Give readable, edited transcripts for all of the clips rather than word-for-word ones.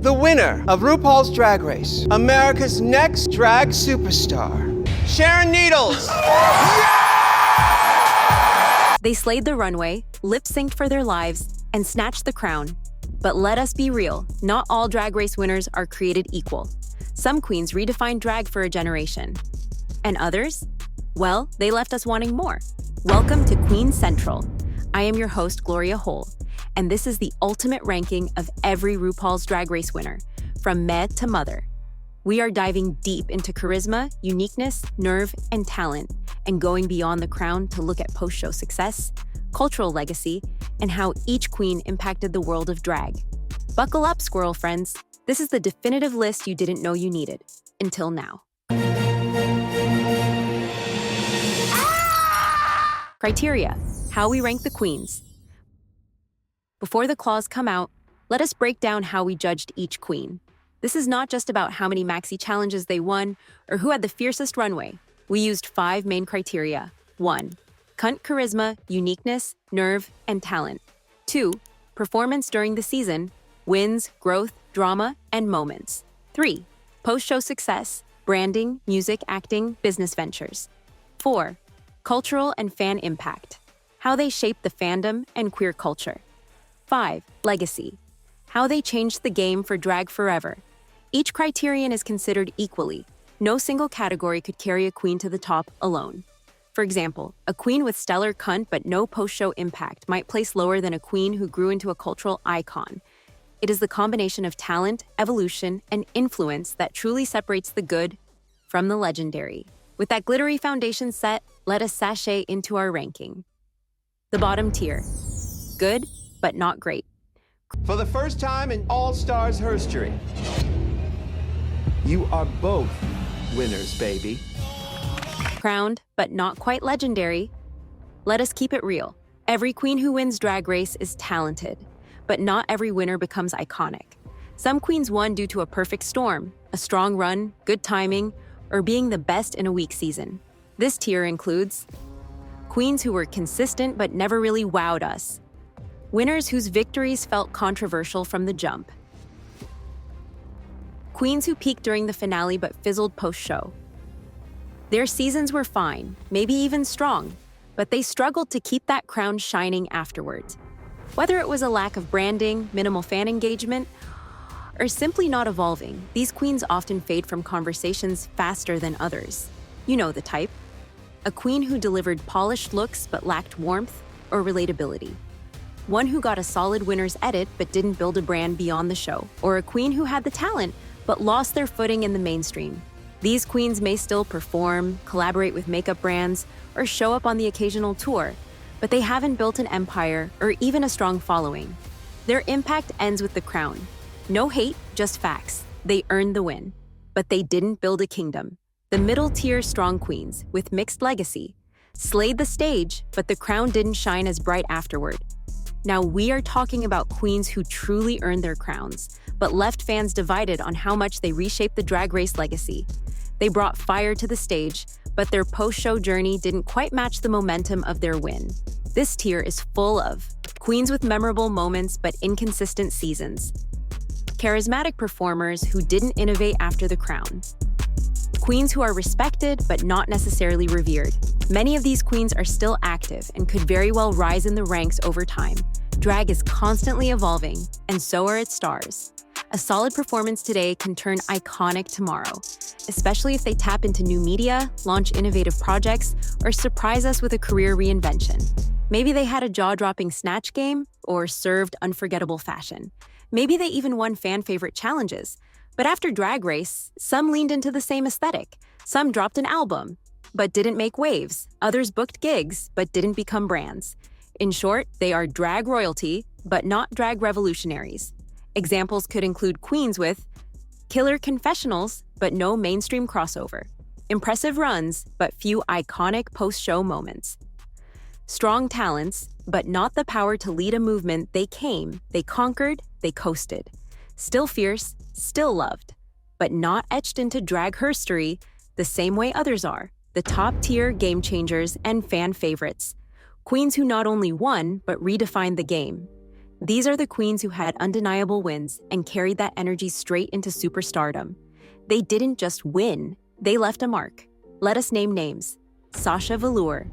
the winner of RuPaul's Drag Race, America's next drag superstar, Sharon Needles. They slayed the runway, lip-synced for their lives, and snatched the crown. But let us be real, not all Drag Race winners are created equal. Some queens redefined drag for a generation. And others? Well, they left us wanting more. Welcome to Queen Central. I am your host, Gloria Hole, and this is the ultimate ranking of every RuPaul's Drag Race winner, from meh to mother. We are diving deep into charisma, uniqueness, nerve, and talent, and going beyond the crown to look at post-show success, cultural legacy, and how each queen impacted the world of drag. Buckle up, squirrel friends. This is the definitive list you didn't know you needed, until now. Criteria: how we rank the queens. Before the claws come out, let us break down how we judged each queen. This is not just about how many maxi challenges they won or who had the fiercest runway. We used 5 main criteria. 1. Cunt charisma, uniqueness, nerve, and talent. 2. Performance during the season, wins, growth, drama, and moments. 3. Post-show success, branding, music, acting, business ventures. 4. Cultural and fan impact, how they shaped the fandom and queer culture. 5. Legacy, how they changed the game for drag forever. Each criterion is considered equally. No single category could carry a queen to the top alone. For example, a queen with stellar cunt but no post-show impact might place lower than a queen who grew into a cultural icon. It is the combination of talent, evolution, and influence that truly separates the good from the legendary. With that glittery foundation set, let us sashay into our ranking. The bottom tier. Good, but not great. For the first time in All Stars history, you are both winners, baby. Crowned, but not quite legendary. Let us keep it real. Every queen who wins Drag Race is talented, but not every winner becomes iconic. Some queens won due to a perfect storm, a strong run, good timing, or being the best in a weak season. This tier includes queens who were consistent but never really wowed us, winners whose victories felt controversial from the jump, queens who peaked during the finale but fizzled post-show. Their seasons were fine, maybe even strong, but they struggled to keep that crown shining afterwards. Whether it was a lack of branding, minimal fan engagement, or simply not evolving, these queens often fade from conversations faster than others. You know the type. A queen who delivered polished looks but lacked warmth or relatability. One who got a solid winner's edit but didn't build a brand beyond the show. Or a queen who had the talent but lost their footing in the mainstream. These queens may still perform, collaborate with makeup brands, or show up on the occasional tour, but they haven't built an empire or even a strong following. Their impact ends with the crown. No hate, just facts. They earned the win. But they didn't build a kingdom. The middle-tier strong queens, with mixed legacy, slayed the stage, but the crown didn't shine as bright afterward. Now we are talking about queens who truly earned their crowns, but left fans divided on how much they reshaped the Drag Race legacy. They brought fire to the stage, but their post-show journey didn't quite match the momentum of their win. This tier is full of queens with memorable moments but inconsistent seasons, charismatic performers who didn't innovate after the crown, queens who are respected but not necessarily revered. Many of these queens are still active and could very well rise in the ranks over time. Drag is constantly evolving, and so are its stars. A solid performance today can turn iconic tomorrow, especially if they tap into new media, launch innovative projects, or surprise us with a career reinvention. Maybe they had a jaw-dropping snatch game or served unforgettable fashion. Maybe they even won fan-favorite challenges. But after Drag Race, some leaned into the same aesthetic. Some dropped an album, but didn't make waves. Others booked gigs, but didn't become brands. In short, they are drag royalty, but not drag revolutionaries. Examples could include queens with killer confessionals, but no mainstream crossover. Impressive runs, but few iconic post-show moments. Strong talents, but not the power to lead a movement. They came, they conquered, they coasted. Still fierce, still loved, but not etched into drag herstory the same way others are. The top-tier game changers and fan favorites. Queens who not only won, but redefined the game. These are the queens who had undeniable wins and carried that energy straight into superstardom. They didn't just win, they left a mark. Let us name names. Sasha Velour.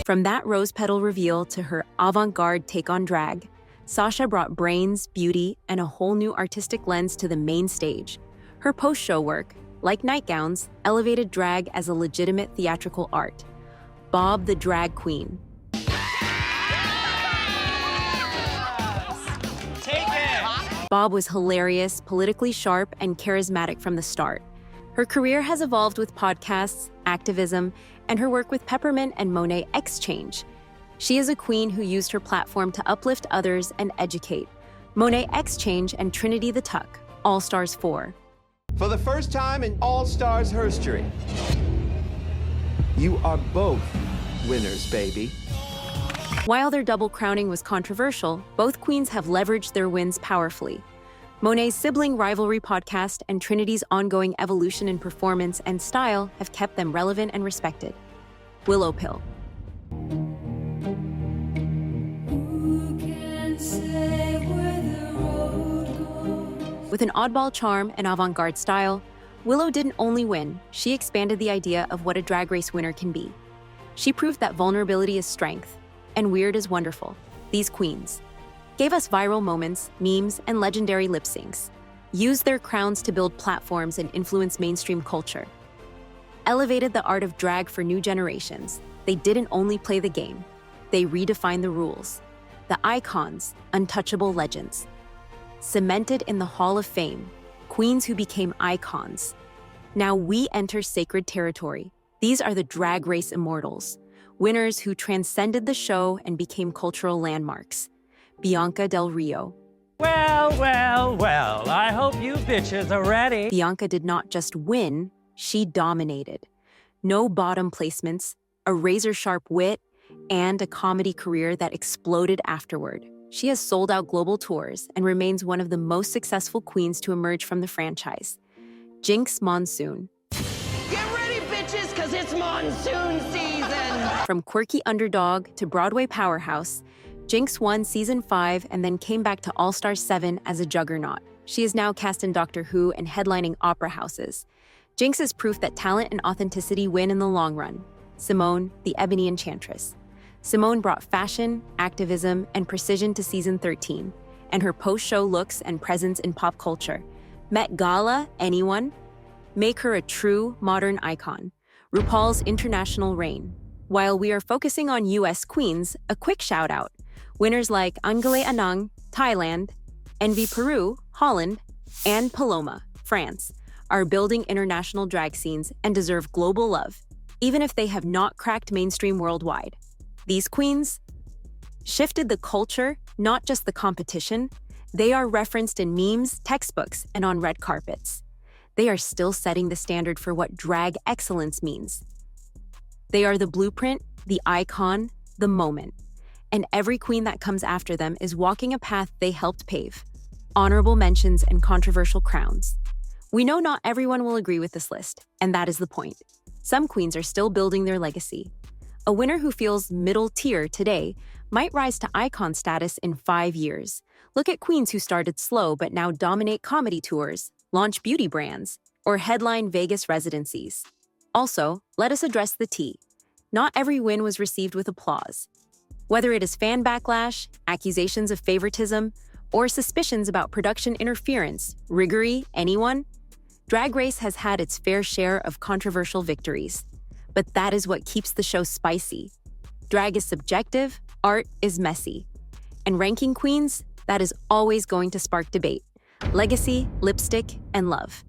From that rose petal reveal to her avant-garde take on drag, Sasha brought brains, beauty, and a whole new artistic lens to the main stage. Her post-show work, like nightgowns, elevated drag as a legitimate theatrical art. Bob the Drag Queen. Bob was hilarious, politically sharp, and charismatic from the start. Her career has evolved with podcasts, activism, and her work with Peppermint and Monet Exchange. She is a queen who used her platform to uplift others and educate. Monet Exchange and Trinity the Tuck, All Stars 4. For the first time in All Stars history, you are both winners, baby. While their double crowning was controversial, both queens have leveraged their wins powerfully. Monet's sibling rivalry podcast and Trinity's ongoing evolution in performance and style have kept them relevant and respected. Willow Pill. With an oddball charm and avant-garde style, Willow didn't only win, she expanded the idea of what a drag race winner can be. She proved that vulnerability is strength, and weird is wonderful. These queens gave us viral moments, memes, and legendary lip syncs, used their crowns to build platforms and influence mainstream culture, elevated the art of drag for new generations. They didn't only play the game, they redefined the rules. The icons, untouchable legends. Cemented in the Hall of Fame, queens who became icons. Now we enter sacred territory. These are the drag race immortals, winners who transcended the show and became cultural landmarks. Bianca Del Rio. Well, I hope you bitches are ready. Bianca did not just win, she dominated. No bottom placements, a razor-sharp wit, and a comedy career that exploded afterward. She has sold out global tours and remains one of the most successful queens to emerge from the franchise. Jinx Monsoon. Get ready, bitches, because it's monsoon season! From quirky underdog to Broadway powerhouse, Jinx won season 5 and then came back to All Stars 7 as a juggernaut. She is now cast in Doctor Who and headlining opera houses. Jinx is proof that talent and authenticity win in the long run. Simone, the Ebony Enchantress. Simone brought fashion, activism, and precision to season 13, and her post-show looks and presence in pop culture. Met Gala, anyone? Make her a true modern icon. RuPaul's international reign. While we are focusing on US queens, a quick shout out. Winners like Angele Anang, Thailand, Envy Peru, Holland, and Paloma, France, are building international drag scenes and deserve global love, even if they have not cracked mainstream worldwide. These queens shifted the culture, not just the competition. They are referenced in memes, textbooks, and on red carpets. They are still setting the standard for what drag excellence means. They are the blueprint, the icon, the moment. And every queen that comes after them is walking a path they helped pave. Honorable mentions and controversial crowns. We know not everyone will agree with this list, and that is the point. Some queens are still building their legacy. A winner who feels middle tier today might rise to icon status in 5 years. Look at queens who started slow but now dominate comedy tours, launch beauty brands, or headline Vegas residencies. Also, let us address the tea. Not every win was received with applause. Whether it is fan backlash, accusations of favoritism, or suspicions about production interference, riggery, anyone? Drag Race has had its fair share of controversial victories. But that is what keeps the show spicy. Drag is subjective, art is messy. And ranking queens, that is always going to spark debate. Legacy, lipstick, and love.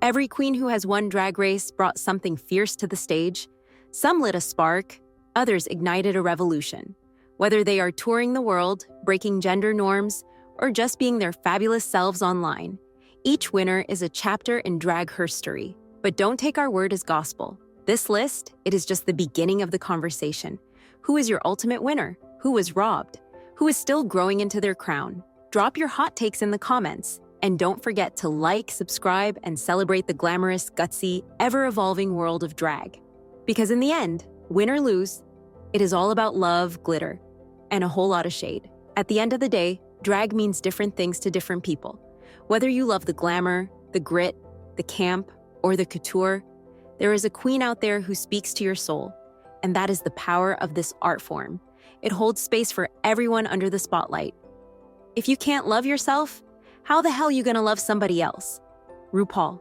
Every queen who has won Drag Race brought something fierce to the stage. Some lit a spark, others ignited a revolution. Whether they are touring the world, breaking gender norms, or just being their fabulous selves online, each winner is a chapter in drag herstory. But don't take our word as gospel. This list, it is just the beginning of the conversation. Who is your ultimate winner? Who was robbed? Who is still growing into their crown? Drop your hot takes in the comments. And don't forget to like, subscribe, and celebrate the glamorous, gutsy, ever-evolving world of drag. Because in the end, win or lose, it is all about love, glitter, and a whole lot of shade. At the end of the day, drag means different things to different people. Whether you love the glamour, the grit, the camp, or the couture, there is a queen out there who speaks to your soul, and that is the power of this art form. It holds space for everyone under the spotlight. If you can't love yourself, how the hell are you gonna love somebody else? RuPaul.